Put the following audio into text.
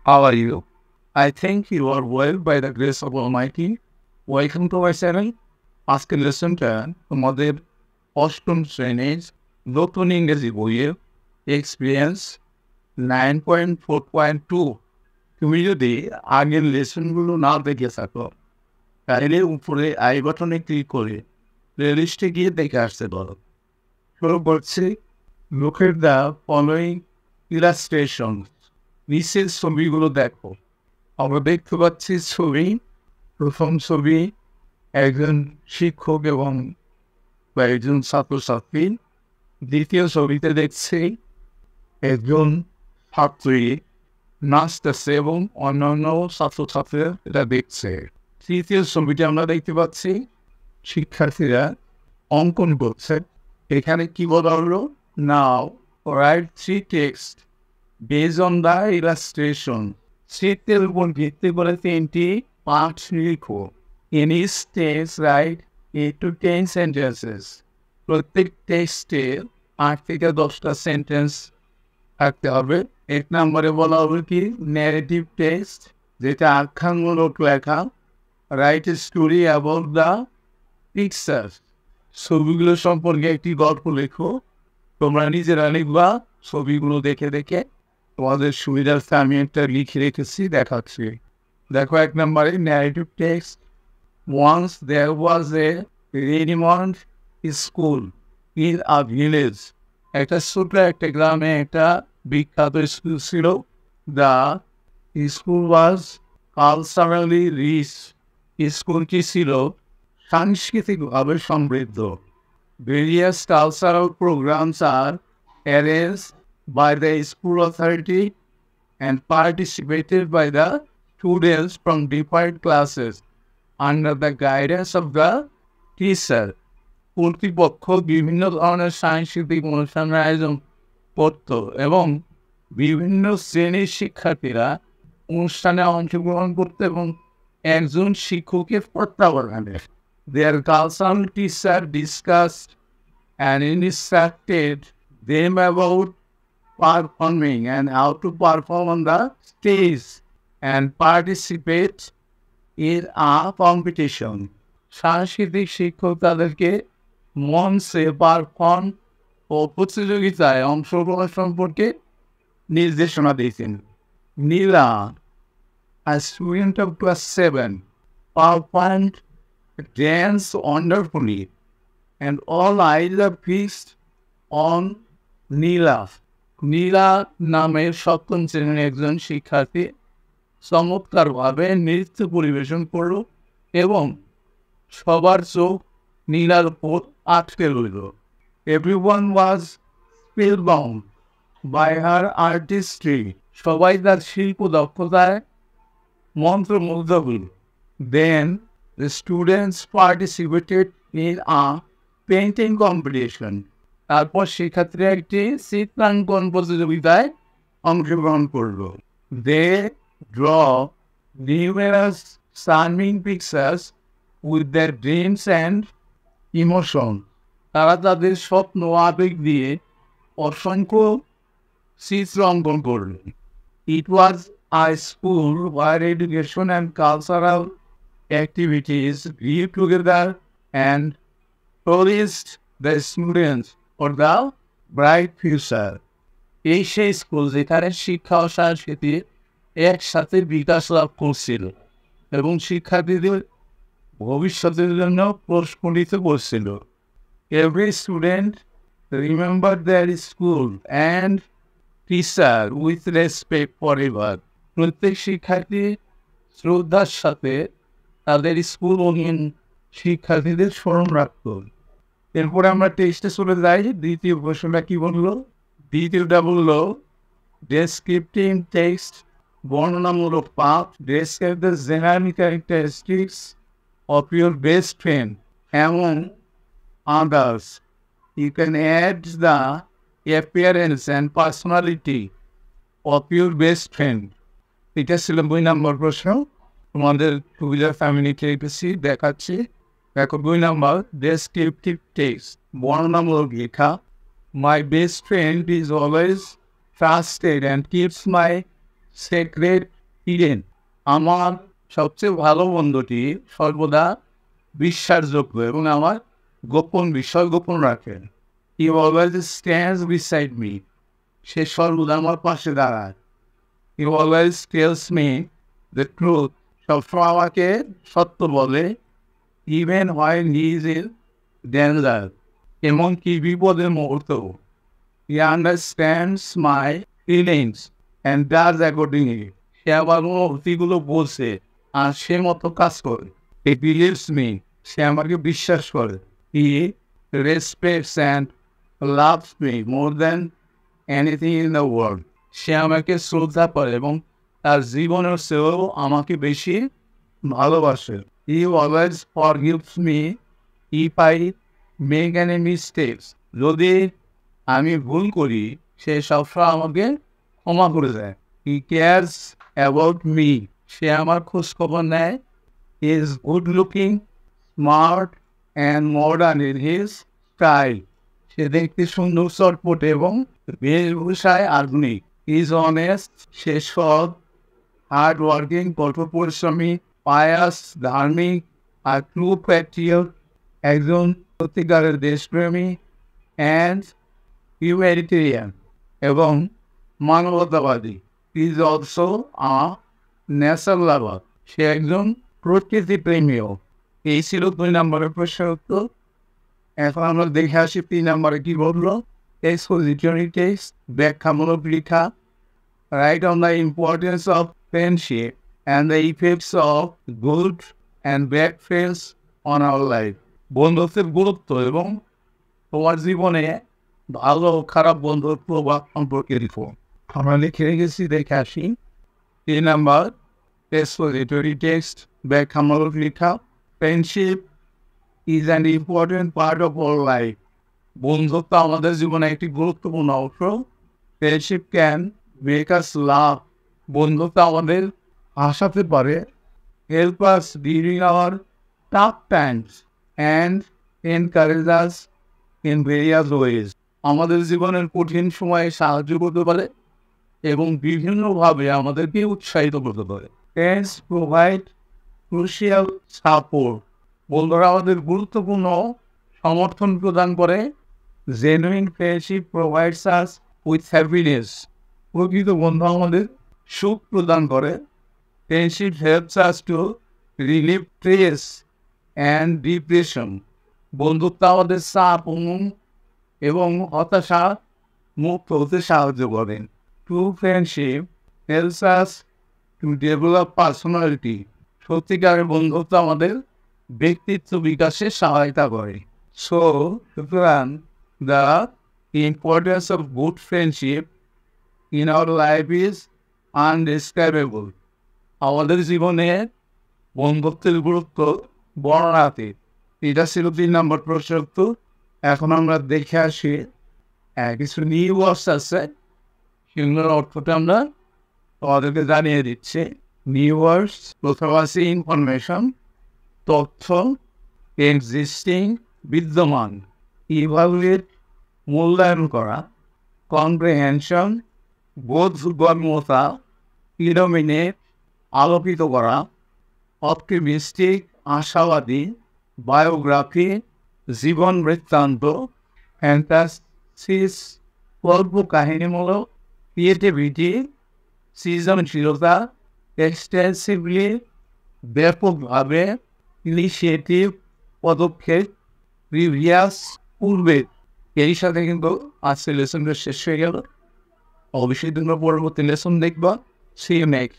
How are you? I think you are well by the grace of Almighty. Welcome to my channel. আজকে লেসনটা তোমাদের অষ্টম শ্রেণীর নতুন ইংরেজি বইয়ের এক্সপিরিয়েন্স 9.4.2। তুমি যদি আগের লেসনগুলো না দেখে থাকো তাহলে উপরে আই বাটনে ক্লিক করে প্লেলিস্টে গিয়ে দেখে আসতে পারো। শুরু করছি। Look at the following illustrations. নিচের ছবিগুলো দেখো। আমরা দেখতে পাচ্ছি ছবি, প্রথম ছবি একজন শিক্ষক এবং একজন ছাত্রছাত্রী। দ্বিতীয় ছবিতে দেখছি একজন ছাত্রী নাচতেছে এবং অন্যান্য ছাত্রছাত্রীরা এটা দেখছে। তৃতীয় ছবিতে আমরা দেখতে পাচ্ছি শিক্ষার্থীরা অঙ্কন করছে। এখানে কি বলা হলো? Now write three text based on the illustration. চিত্রের উপর ভিত্তি করে তিনটি পাঠ লিখো। In each text write 8 to 10 sentences. প্রত্যেক টেক্সটে 8 থেকে 10টা সেন্টেন্স থাকতে হবে। 1 নম্বরে বলা হবে কি ন্যারেটিভ টেক্সট, যেটা আখ্যানমূলক লেখা। Write a story about the picture, ছবিগুলো সম্পর্কে একটি গল্প লেখো। তোমরা নিজেরা লিখবা ছবিগুলো দেখে দেখে। তোমাদের সুবিধার্থে আমি একটা লিখে রেখেছি, দেখাচ্ছি। দেখো 1 নম্বরে narrative text. Once there was a renowned school in a village. একটা ছোট একটা গ্রামে একটা বিখ্যাত স্কুল ছিল। The school was culturally rich. স্কুলটি ছিল সাংস্কৃতিকভাবে সমৃদ্ধ। Various cultural programs are arranged by the school authority and participated by the students from different classes under the guidance of the teacher. কর্তৃপক্ষ বিভিন্ন ধরনের সাংস্কৃতিক অনুষ্ঠানের আয়োজন করত এবং বিভিন্ন শ্রেণীর শিক্ষার্থীরা অনুষ্ঠানে অংশগ্রহণ করত এবং একজন শিক্ষকের তত্ত্বাবধানে। Their cultural teacher discussed and instructed them about performing and how to perform on the stage and participate in a competition. সাংস্কৃতিক শিক্ষক তাদেরকে মঞ্চে পারফর্ম ও প্রতিযোগিতায় অংশগ্রহণ সম্পর্কে নির্দেশনা দিয়েছেন। নীলা, a student of class 7, performed dance wonderfully and all eyes are fixed on নীলা। নীলা নামের সপ্তম শ্রেণীর একজন শিক্ষার্থী চমৎকারভাবে নৃত্য পরিবেশন করল এবং সবার চোখ নীলার উপর আটকে রইল। Everyone was spellbound by her artistry. সবাই তার শিল্প দক্ষতায় মন্ত্রমুগ্ধ হল। Then the students participated in a painting competition. তারপর শিক্ষার্থীরা একটি চিত্রাঙ্কন প্রতিযোগিতায় অংশগ্রহণ করল। They draw numerous charming pictures with their dreams and emotions. তারা তাদের স্বপ্ন আবেগ দিয়ে অসংখ্য চিত্র অঙ্কন করল। It was a school where education and cultural activities grew together and polished the students for the bright future. এই সেই স্কুল যেখানে শিক্ষা ও সংস্কৃতি একসাথে বিকাশ লাভ করছিল এবং শিক্ষার্থীদের ভবিষ্যতের জন্য প্রস্ফুটিত করছিল। Every student remembered their school and teacher with respect forever. প্রত্যেক শিক্ষার্থী শ্রদ্ধার সাথে তাদের স্কুল ও শিক্ষার্থীদের স্মরণ রাখত। এরপরে আমরা টেক্সটে চলে যাই। দ্বিতীয় প্রশ্নটা কি বললো? দ্বিতীয়টা বললো ডেসক্রিপটিভ টেক্সট, বর্ণনামূলক পাঠ। Describe the general characteristics of your best friend among others. You can add the appearance and personality of your best friend. এটা ছিল 2 নম্বর প্রশ্ন। তোমাদের সুবিধা ফ্যামিলিকে এসেছি দেখাচ্ছি। দেখো 2 নম্বর ডেসক্রিপটিভ টেক্সট, বর্ণনামূলক লেখা। My best friend is always trusted and keeps my secret hidden. আমার সবচেয়ে ভালো বন্ধুটি সর্বদা বিশ্বাসযোগ্য এবং আমার গোপন বিষয় গোপন রাখেন। He always stands beside me. সে সর্বদা আমার পাশে দাঁড়ায়। He always tells me the truth. সবসময় আমাকে সত্য বলে। Even when he is in danger. এমনকি বিপদের মুহূর্তেও। He understands my feelings and does accordingly. সে আমার অনুভূতিগুলো বোঝে আর সে মতো কাজ করে। He believes me. সে আমাকে বিশ্বাস করে। He respects and loves me more than anything in the world. সে আমাকে শ্রদ্ধা করে এবং তার জীবনের চেয়েও আমাকে বেশি ভালোবাসে। He always forgives me if I make any mistakes. যদি আমি ভুল করি সে সবসময় আমাকে ক্ষমা করে দেয়। He cares about me. সে আমার খোঁজ খবর নেয়। He is good looking, smart and modern in his style. সে দেখতে সুন্দর চটপটে এবং বেশভূষায় আধুনিক। He is honest. সে সৎ, হার্ড ওয়ার্কিং, কঠোর পরিশ্রমী, পায়াস, ধার্মিক আর ট্রু প্যাট্রিয়ট। একজন সত্যিকারের দেশপ্রেমী অ্যান্ড হিউম্যানিটেরিয়ান এবং মানবতাবাদী। He is also a nature lover. সে একজন প্রকৃতি প্রেমীও। এই ছিল 2 নম্বরের প্রশ্নের উত্তর। এখন আমরা দেখে আসি 3 নম্বরে কি বললো। এক্সপোজিটরি টেক্সট, ব্যাখ্যামূলক লেখা। Right on the importance of friendship and the effects of good and bad friends on our life. বন্ধুত্বের গুরুত্ব এবং তোমার জীবনে ভালো ও খারাপ বন্ধুর প্রভাব সম্পর্কে লিখো। আমরা লিখে রেখেছি, দেখে আসি। 3 নম্বর এক্সপোজিটরি টেক্সট, ব্যাখ্যামূলক লেখা। Friendship is an important part of our life. বন্ধুত্ব আমাদের জীবনে একটি গুরুত্বপূর্ণ অংশ। Friendship can make us laugh. বন্ধুত্ব আমাদের হাসাতে পারে। Help us during our tough times and encourage us in various ways. আমাদের জীবনের কঠিন সময়ে সাহায্য করতে পারে এবং বিভিন্নভাবে আমাদেরকে উৎসাহিত করতে পারে। Friends provide crucial support. বন্ধুরা আমাদের গুরুত্বপূর্ণ সমর্থন প্রদান করে। Genuine friendship provides us with happiness. প্রকৃত বন্ধু আমাদের সুখ প্রদান করে। Friendship helps us to relieve stress and depression. বন্ধুত্ব আমাদের চাপ এবং হতাশা মুক্ত হতে সাহায্য করে। True friendship helps us to develop personality. সত্যিকারের বন্ধুত্ব আমাদের ব্যক্তিত্ব বিকাশে সহায়তা করে। সো সুতরাং the importance of good friendship in our life is undescribable. আমাদের জীবনে বন্ধুত্বের গুরুত্ব বর্ণনাতীত। এটা ছিল 3 নম্বর প্রশ্নের উত্তর। এখন আমরা দেখে আসি কিছু নিউ ওয়ার্ডস আছে, সেগুলোর অর্থটা আমরা তোমাদেরকে জানিয়ে দিচ্ছি। নিউ ওয়ার্ডস, প্রথম আছে ইনফরমেশন, তথ্য, এক্সিস্টিং বিদ্যমান, ইভালুয়েট মূল্যায়ন করা, কম্প্রিহেনশন বোধগম্যতা, ইলুমিনেট আলোকিত করা, অপটিমিস্টিক আশাবাদী, বায়োগ্রাফি জীবন বৃত্তান্ত, ফ্যান্টাসিস গল্প কাহিনীমূলক, ক্রিয়েটিভিটি সৃজনশীলতা, এক্সটেন্সিভলি ব্যাপকভাবে, ইনিশিয়েটিভ পদক্ষেপ, প্রিভিয়াস পূর্বের। এই সাথে কিন্তু আজকের লেসনটা শেষ হয়ে গেল। অবশ্যই তোমরা পরবর্তী লেসন দেখবা। See you next.